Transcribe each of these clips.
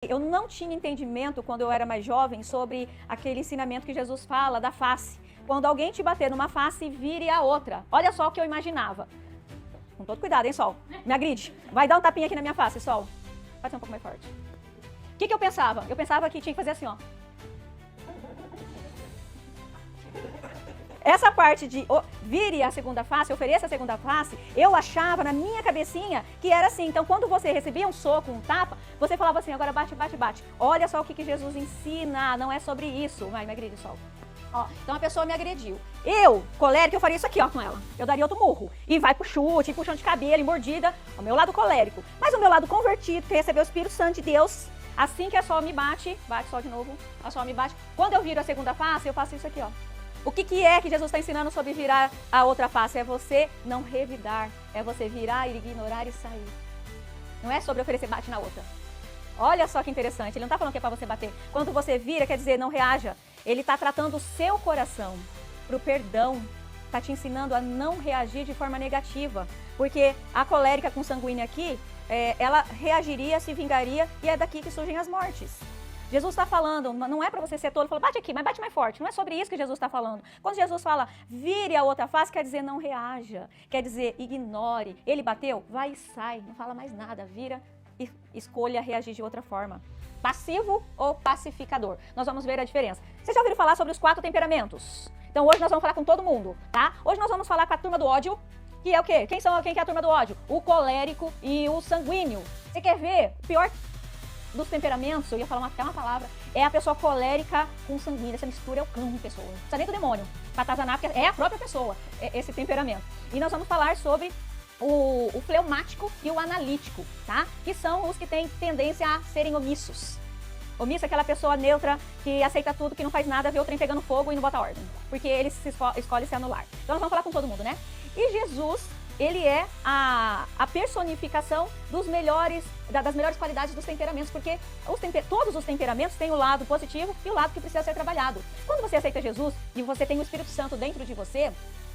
eu não tinha entendimento quando eu era mais jovem sobre aquele ensinamento que Jesus fala da face. Quando alguém te bater numa face, vire a outra. Olha só o que eu imaginava. Com todo cuidado, hein, Sol? Me agride. Vai dar um tapinha aqui na minha face, Sol. Pode ser um pouco mais forte. O que eu pensava? Eu pensava que tinha que fazer assim, ó. Essa parte de vire a segunda face, ofereça a segunda face, eu achava na minha cabecinha que era assim. Então, quando você recebia um soco, um tapa, você falava assim, agora bate, bate, bate. Olha só o que Jesus ensina, não é sobre isso. Vai, me agride, Sol. Ó, então a pessoa me agrediu. Eu, colérica, eu faria isso aqui, ó, com ela. Eu daria outro murro. E vai pro chute, puxão de cabelo, e mordida. O meu lado colérico. Mas o meu lado convertido, que recebeu o Espírito Santo de Deus, assim que a Sol me bate só de novo, a Sol me bate. Quando eu viro a segunda face, eu faço isso aqui, ó. O que é que Jesus está ensinando sobre virar a outra face? É você não revidar. É você virar, ignorar e sair. Não é sobre oferecer bate na outra. Olha só que interessante. Ele não está falando que é para você bater. Quando você vira, quer dizer, não reaja. Ele está tratando o seu coração para o perdão. Está te ensinando a não reagir de forma negativa. Porque a colérica com sanguínea aqui, ela reagiria, se vingaria e é daqui que surgem as mortes. Jesus está falando, não é para você ser tolo, fala, bate aqui, mas bate mais forte. Não é sobre isso que Jesus está falando. Quando Jesus fala, vire a outra face, quer dizer, não reaja. Quer dizer, ignore. Ele bateu, vai e sai, não fala mais nada, vira e escolha reagir de outra forma. Passivo ou pacificador? Nós vamos ver a diferença. Vocês já ouviram falar sobre os 4 temperamentos? Então hoje nós vamos falar com todo mundo, tá? Hoje nós vamos falar com a turma do ódio, que é o quê? Quem que é a turma do ódio? O colérico e o sanguíneo. Você quer ver o pior dos temperamentos, eu ia falar até uma palavra, é a pessoa colérica com sanguínea. Essa mistura é o cão de pessoa. Não precisa nem do demônio para atazanar, porque é a própria pessoa, esse temperamento. E nós vamos falar sobre o fleumático e o analítico, tá? Que são os que têm tendência a serem omissos. Omisso é aquela pessoa neutra que aceita tudo, que não faz nada, vê o trem pegando fogo e não bota ordem. Porque ele escolhe se anular. Então nós vamos falar com todo mundo, né? E Jesus, ele é a personificação das melhores qualidades dos temperamentos, porque todos os temperamentos têm o lado positivo e o lado que precisa ser trabalhado. Quando você aceita Jesus e você tem o Espírito Santo dentro de você,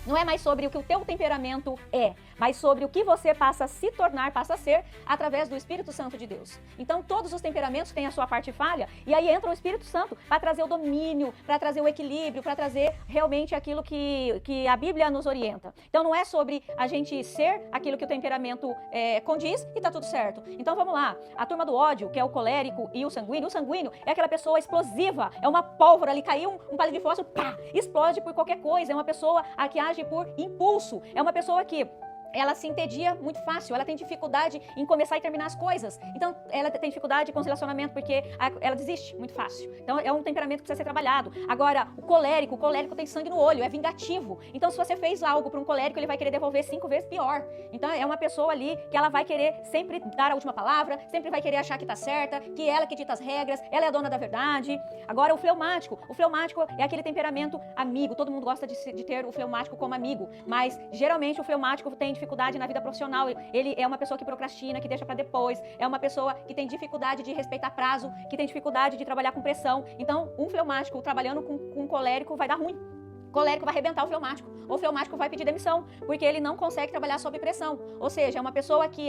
não é mais sobre o que o teu temperamento é, mas sobre o que você passa a se tornar, passa a ser, através do Espírito Santo de Deus. Então, todos os temperamentos têm a sua parte falha, e aí entra o Espírito Santo para trazer o domínio, para trazer o equilíbrio, para trazer realmente aquilo que a Bíblia nos orienta. Então, não é sobre a gente ser aquilo que o temperamento condiz e tá tudo certo. Então, vamos lá. A turma do ódio, que é o colérico e o sanguíneo é aquela pessoa explosiva, é uma pólvora ali, caiu um palito de fósforo, pá, explode por qualquer coisa, é uma pessoa que age por impulso, é uma pessoa que ela se entedia muito fácil, ela tem dificuldade em começar e terminar as coisas. Então, ela tem dificuldade com os relacionamentos porque ela desiste muito fácil. Então, é um temperamento que precisa ser trabalhado. Agora, o colérico tem sangue no olho, é vingativo. Então, se você fez algo para um colérico, ele vai querer devolver 5 vezes pior. Então, é uma pessoa ali que ela vai querer sempre dar a última palavra, sempre vai querer achar que tá certa, que ela que dita as regras, ela é a dona da verdade. Agora, o fleumático é aquele temperamento amigo. Todo mundo gosta de ter o fleumático como amigo, mas geralmente o fleumático tem dificuldade na vida profissional, ele é uma pessoa que procrastina, que deixa para depois, é uma pessoa que tem dificuldade de respeitar prazo, que tem dificuldade de trabalhar com pressão. Então, um fleumático trabalhando com um colérico vai dar ruim. O colérico vai arrebentar o fleumático. O fleumático vai pedir demissão, porque ele não consegue trabalhar sob pressão. Ou seja, é uma pessoa que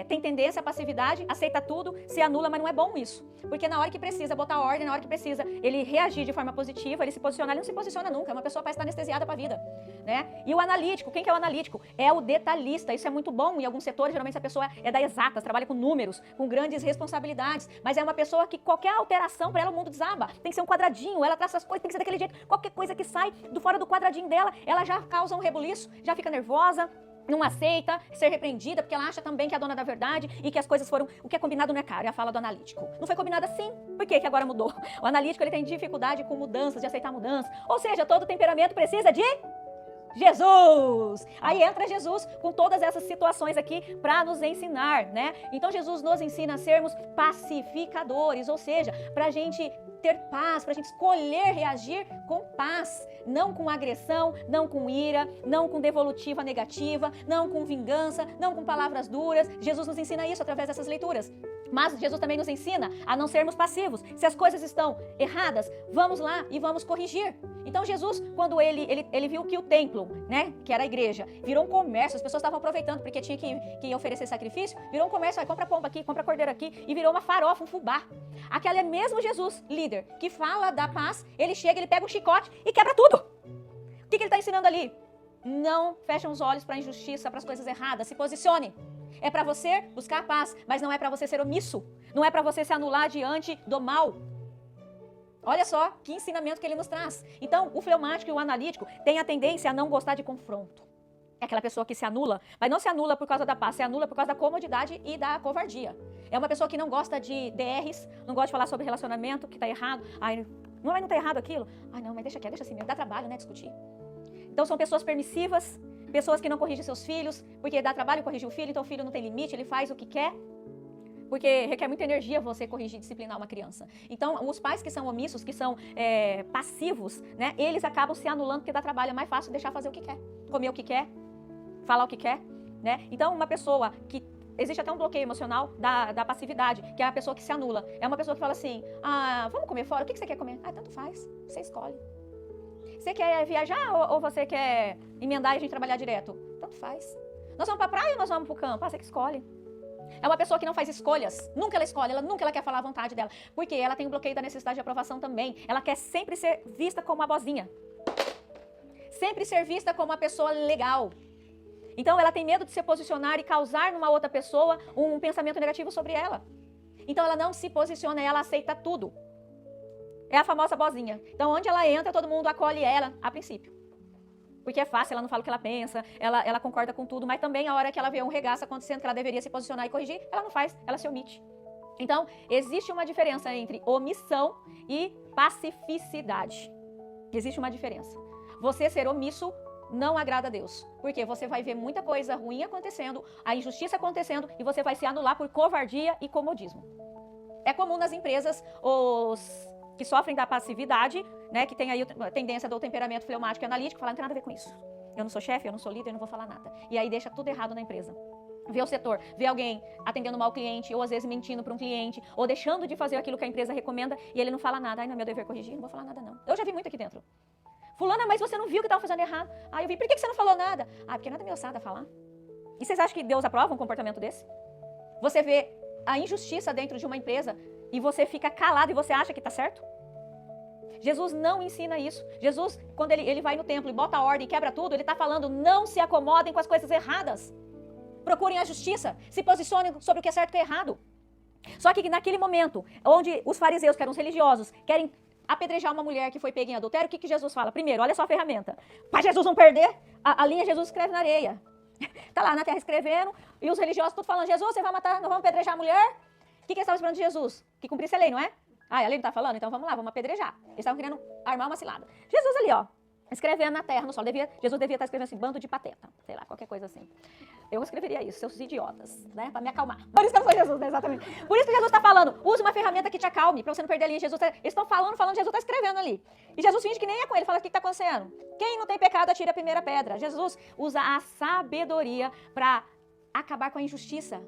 tem tendência à passividade, aceita tudo, se anula, mas não é bom isso. Porque na hora que precisa botar ordem, na hora que precisa ele reagir de forma positiva, ele se posicionar, ele não se posiciona nunca. É uma pessoa que parece estar anestesiada para a vida, né? E o analítico, quem que é o analítico? É o detalhista. Isso é muito bom em alguns setores. Geralmente essa pessoa é da exatas, trabalha com números, com grandes responsabilidades. Mas é uma pessoa que qualquer alteração para ela o mundo desaba. Tem que ser um quadradinho, ela traça as coisas, tem que ser daquele jeito. Qualquer coisa que sai do fora do quadradinho dela, ela já causa um rebuliço, já fica nervosa, não aceita ser repreendida, porque ela acha também que é a dona da verdade e que as coisas foram... O que é combinado não é caro, é a fala do analítico. Não foi combinado assim, por que agora mudou? O analítico ele tem dificuldade com mudanças, de aceitar mudanças. Ou seja, todo temperamento precisa de Jesus! Aí entra Jesus com todas essas situações aqui para nos ensinar, né? Então Jesus nos ensina a sermos pacificadores, ou seja, para a gente ter paz, para a gente escolher reagir com paz, não com agressão, não com ira, não com devolutiva negativa, não com vingança, não com palavras duras. Jesus nos ensina isso através dessas leituras. Mas Jesus também nos ensina a não sermos passivos. Se as coisas estão erradas, vamos lá e vamos corrigir. Então Jesus, quando ele viu que o templo, né, que era a igreja, virou um comércio, as pessoas estavam aproveitando porque tinha que oferecer sacrifício, virou um comércio, aí compra pomba aqui, compra cordeiro aqui, e virou uma farofa, um fubá. Aquele é mesmo Jesus, líder, que fala da paz, ele chega, ele pega um chicote e quebra tudo. O que ele está ensinando ali? Não fechem os olhos para a injustiça, para as coisas erradas, se posicione. É para você buscar a paz, mas não é para você ser omisso, não é para você se anular diante do mal. Olha só que ensinamento que ele nos traz. Então, o fleumático e o analítico têm a tendência a não gostar de confronto. É aquela pessoa que se anula, mas não se anula por causa da paz, se anula por causa da comodidade e da covardia. É uma pessoa que não gosta de DRs, não gosta de falar sobre relacionamento, que está errado. Ai, não está errado aquilo? Ai, não, mas deixa aqui, deixa assim mesmo, dá trabalho, né, discutir. Então, são pessoas permissivas, pessoas que não corrigem seus filhos, porque dá trabalho corrigir o filho, então o filho não tem limite, ele faz o que quer. Porque requer muita energia você corrigir e disciplinar uma criança. Então, os pais que são omissos, que são passivos, né, eles acabam se anulando porque dá trabalho, é mais fácil deixar fazer o que quer, comer o que quer, falar o que quer, né? Então, uma pessoa que... Existe até um bloqueio emocional da passividade, que é a pessoa que se anula. É uma pessoa que fala assim, vamos comer fora, o que você quer comer? Tanto faz, você escolhe. Você quer viajar ou você quer emendar e a gente trabalhar direto? Tanto faz. Nós vamos pra praia ou nós vamos pro campo? Você que escolhe. É uma pessoa que não faz escolhas, nunca ela escolhe, nunca ela quer falar a vontade dela, porque ela tem o bloqueio da necessidade de aprovação também. Ela quer sempre ser vista como uma boazinha, sempre ser vista como uma pessoa legal. Então ela tem medo de se posicionar e causar numa outra pessoa um pensamento negativo sobre ela. Então ela não se posiciona, ela aceita tudo. É a famosa boazinha. Então onde ela entra, todo mundo acolhe ela a princípio. Porque é fácil, ela não fala o que ela pensa, ela concorda com tudo, mas também a hora que ela vê um regaço acontecendo, que ela deveria se posicionar e corrigir, ela não faz, ela se omite. Então, existe uma diferença entre omissão e pacificidade. Existe uma diferença. Você ser omisso não agrada a Deus, porque você vai ver muita coisa ruim acontecendo, a injustiça acontecendo, e você vai se anular por covardia e comodismo. É comum nas empresas, os que sofrem da passividade, né, que tem aí a tendência do temperamento fleumático e analítico, falar, não tem nada a ver com isso. Eu não sou chefe, eu não sou líder, eu não vou falar nada. E aí deixa tudo errado na empresa. Vê o setor, vê alguém atendendo mal o cliente, ou às vezes mentindo para um cliente, ou deixando de fazer aquilo que a empresa recomenda, e ele não fala nada. Ai, não é meu dever corrigir, não vou falar nada não. Eu já vi muito aqui dentro. Fulana, mas você não viu que estava fazendo errado? Eu vi, por que você não falou nada? Porque nada é meu ossada a falar. E vocês acham que Deus aprova um comportamento desse? Você vê a injustiça dentro de uma empresa, e você fica calado e você acha que está certo? Jesus não ensina isso. Jesus, quando ele vai no templo e bota a ordem e quebra tudo, ele está falando, não se acomodem com as coisas erradas. Procurem a justiça, se posicionem sobre o que é certo e o que é errado. Só que naquele momento, onde os fariseus, que eram os religiosos, querem apedrejar uma mulher que foi pega em adultério, o que Jesus fala? Primeiro, olha só a ferramenta. Para Jesus não perder, a linha Jesus escreve na areia. Está lá na terra escrevendo, e os religiosos tudo falando, Jesus, você vai matar, nós vamos apedrejar a mulher? O que eles estavam esperando de Jesus? Que cumprisse a lei, não é? A lei não está falando? Então vamos lá, vamos apedrejar. Eles estavam querendo armar uma cilada. Jesus ali, ó, escrevendo na terra, no solo. Jesus devia estar escrevendo assim, bando de pateta. Sei lá, qualquer coisa assim. Eu escreveria isso, seus idiotas, né? Para me acalmar. Por isso que eu sou Jesus, né? Exatamente. Por isso que Jesus está falando, use uma ferramenta que te acalme, para você não perder a linha. Eles estão falando, Jesus está escrevendo ali. E Jesus finge que nem é com ele, fala, o que está acontecendo? Quem não tem pecado, atire a primeira pedra. Jesus usa a sabedoria para acabar com a injustiça.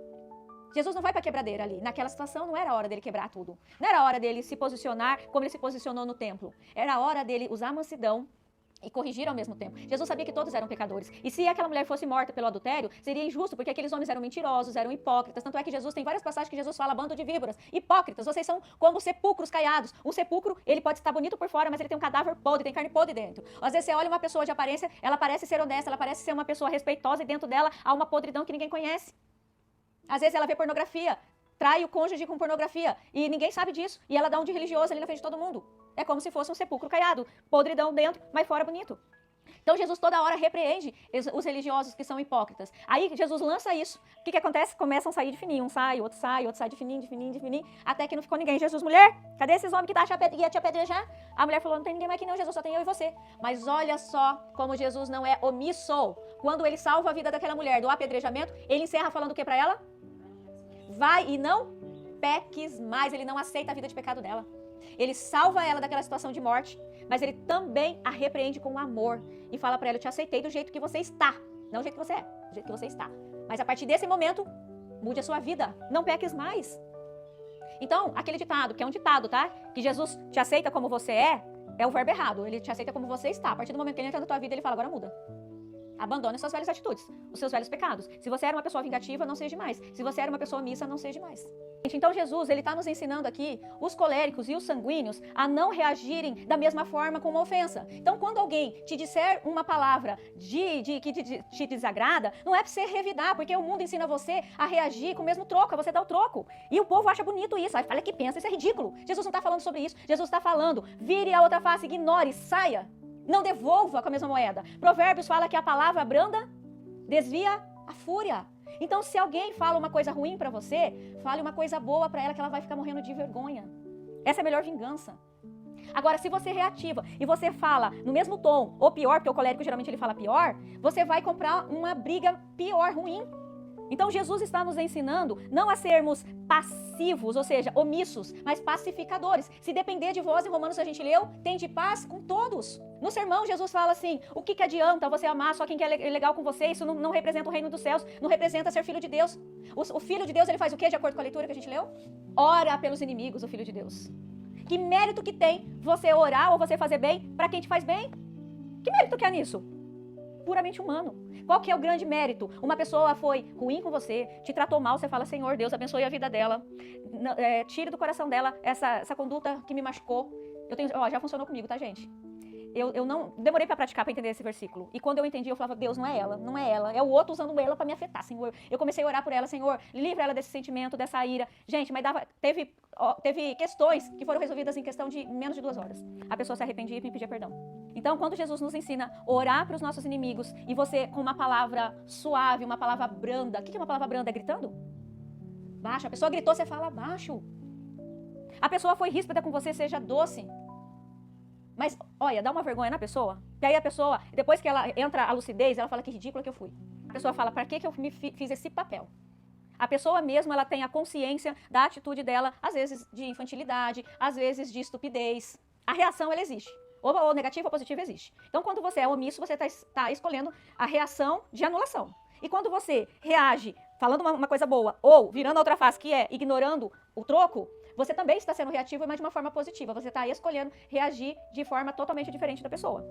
Jesus não vai para a quebradeira ali. Naquela situação não era a hora dele quebrar tudo. Não era a hora dele se posicionar como ele se posicionou no templo. Era a hora dele usar a mansidão e corrigir ao mesmo tempo. Jesus sabia que todos eram pecadores. E se aquela mulher fosse morta pelo adultério, seria injusto, porque aqueles homens eram mentirosos, eram hipócritas. Tanto é que Jesus, tem várias passagens que Jesus fala, bando de víboras, hipócritas, vocês são como sepulcros caiados. Um sepulcro, ele pode estar bonito por fora, mas ele tem um cadáver podre, tem carne podre dentro. Às vezes você olha uma pessoa de aparência, ela parece ser honesta, ela parece ser uma pessoa respeitosa, e dentro dela há uma podridão que ninguém conhece. Às vezes ela vê pornografia, trai o cônjuge com pornografia, e ninguém sabe disso, e ela dá um de religioso ali na frente de todo mundo. É como se fosse um sepulcro caiado, podridão dentro, mas fora bonito. Então Jesus toda hora repreende os religiosos que são hipócritas. Aí Jesus lança isso. O que acontece? Começam a sair de fininho. Um sai, outro sai de fininho, até que não ficou ninguém. Jesus, mulher, cadê esses homens que ia te apedrejar? A mulher falou, não tem ninguém mais aqui não, Jesus, só tem eu e você. Mas olha só como Jesus não é omisso. Quando ele salva a vida daquela mulher do apedrejamento, ele encerra falando o que para ela? Vai e não peques mais. Ele não aceita a vida de pecado dela. Ele salva ela daquela situação de morte, mas ele também a repreende com amor e fala para ela: eu te aceitei do jeito que você está, não do jeito que você é, do jeito que você está. Mas a partir desse momento, mude a sua vida, não peques mais. Então, aquele ditado, que é um ditado, tá? Que Jesus te aceita como você é o verbo errado. Ele te aceita como você está. A partir do momento que ele entra na tua vida, ele fala: agora muda. Abandone suas velhas atitudes, os seus velhos pecados. Se você era uma pessoa vingativa, não seja mais. Se você era uma pessoa omissa, não seja mais. Então Jesus, ele está nos ensinando aqui, os coléricos e os sanguíneos, a não reagirem da mesma forma com uma ofensa. Então, quando alguém te disser uma palavra que te desagrada, não é para você revidar, porque o mundo ensina você a reagir com o mesmo troco, você dá o troco. E o povo acha bonito isso, aí fala que pensa, isso é ridículo. Jesus não está falando sobre isso. Jesus está falando: vire a outra face, ignore, saia. Não devolva com a mesma moeda. Provérbios fala que a palavra branda desvia a fúria. Então, se alguém fala uma coisa ruim para você, fale uma coisa boa para ela, que ela vai ficar morrendo de vergonha. Essa é a melhor vingança. Agora, se você reativa e você fala no mesmo tom, ou pior, porque o colérico geralmente ele fala pior, você vai comprar uma briga pior, ruim. Então, Jesus está nos ensinando não a sermos passivos, ou seja, omissos, mas pacificadores. Se depender de vós, em Romanos a gente leu, tende paz com todos. No sermão, Jesus fala assim: o que adianta você amar só quem quer legal com você? Isso não representa o reino dos céus, não representa ser filho de Deus. O filho de Deus, ele faz o quê, de acordo com a leitura que a gente leu? Ora pelos inimigos, o filho de Deus. Que mérito que tem você orar ou você fazer bem para quem te faz bem? Que mérito que há nisso? Puramente humano. Qual que é o grande mérito? Uma pessoa foi ruim com você, te tratou mal, você fala: Senhor Deus, abençoe a vida dela, tire do coração dela essa conduta que me machucou. Já funcionou comigo, tá, gente? Eu não demorei para praticar, para entender esse versículo. E quando eu entendi, eu falava: Deus, não é ela, é o outro usando ela para me afetar, Senhor. Eu comecei a orar por ela: Senhor, livra ela desse sentimento, dessa ira. Gente, mas teve questões que foram resolvidas em questão de menos de 2 horas. A pessoa se arrependia e me pedia perdão. Então, quando Jesus nos ensina a orar para os nossos inimigos, e você com uma palavra suave, uma palavra branda. O que é uma palavra branda? É gritando? Baixo. A pessoa gritou, você fala baixo. A pessoa foi ríspida com você, seja doce. Mas, olha, dá uma vergonha na pessoa. Que aí a pessoa, depois que ela entra a lucidez, ela fala: que ridícula que eu fui. A pessoa fala: para que eu fiz esse papel? A pessoa mesmo, ela tem a consciência da atitude dela, às vezes de infantilidade, às vezes de estupidez. A reação, ela existe. Ou negativa ou positiva existe. Então, quando você é omisso, você está escolhendo a reação de anulação. E quando você reage falando uma coisa boa, ou virando a outra face, que é ignorando o troco, você também está sendo reativo, mas de uma forma positiva. Você está escolhendo reagir de forma totalmente diferente da pessoa.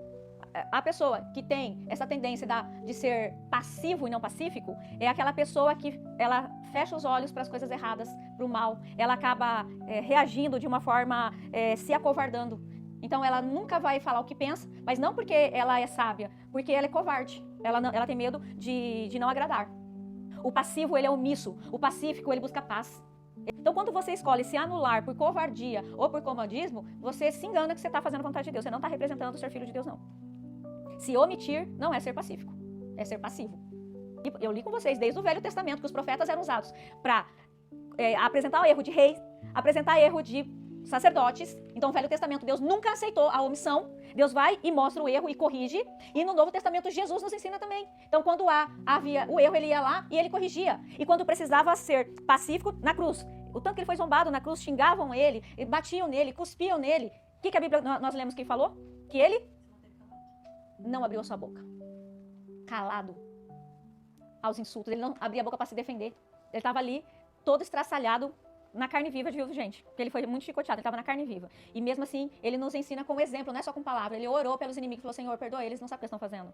A pessoa que tem essa tendência de ser passivo e não pacífico é aquela pessoa que ela fecha os olhos para as coisas erradas, para o mal. Ela acaba reagindo de uma forma se acovardando. Então, ela nunca vai falar o que pensa, mas não porque ela é sábia, porque ela é covarde. Ela tem medo de não agradar. O passivo, ele é omisso. O pacífico, ele busca paz. Então, quando você escolhe se anular por covardia ou por comodismo, você se engana que você está fazendo a vontade de Deus. Você não está representando ser filho de Deus, não. Se omitir não é ser pacífico, é ser passivo. E eu li com vocês desde o Velho Testamento que os profetas eram usados para apresentar o erro de reis, apresentar erro de sacerdotes. Então, no Velho Testamento, Deus nunca aceitou a omissão. Deus vai e mostra o erro e corrige. E no Novo Testamento, Jesus nos ensina também. Então, quando havia o erro, ele ia lá e ele corrigia. E quando precisava ser pacífico, na cruz. O tanto que ele foi zombado na cruz, xingavam ele, batiam nele, cuspiam nele. O que a Bíblia, nós lemos que ele falou? Que ele não abriu a sua boca. Calado aos insultos. Ele não abria a boca para se defender. Ele estava ali, todo estraçalhado, na carne viva, viu, gente? Porque ele foi muito chicoteado, ele estava na carne viva. E mesmo assim, ele nos ensina com exemplo, não é só com palavra. Ele orou pelos inimigos e falou: Senhor, perdoa eles, não sabem o que estão fazendo.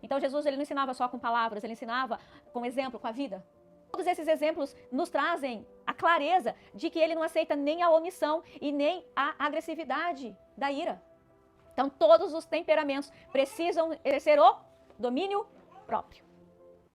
Então, Jesus, ele não ensinava só com palavras, ele ensinava com exemplo, com a vida. Todos esses exemplos nos trazem a clareza de que ele não aceita nem a omissão e nem a agressividade da ira. Então, todos os temperamentos precisam exercer o domínio próprio.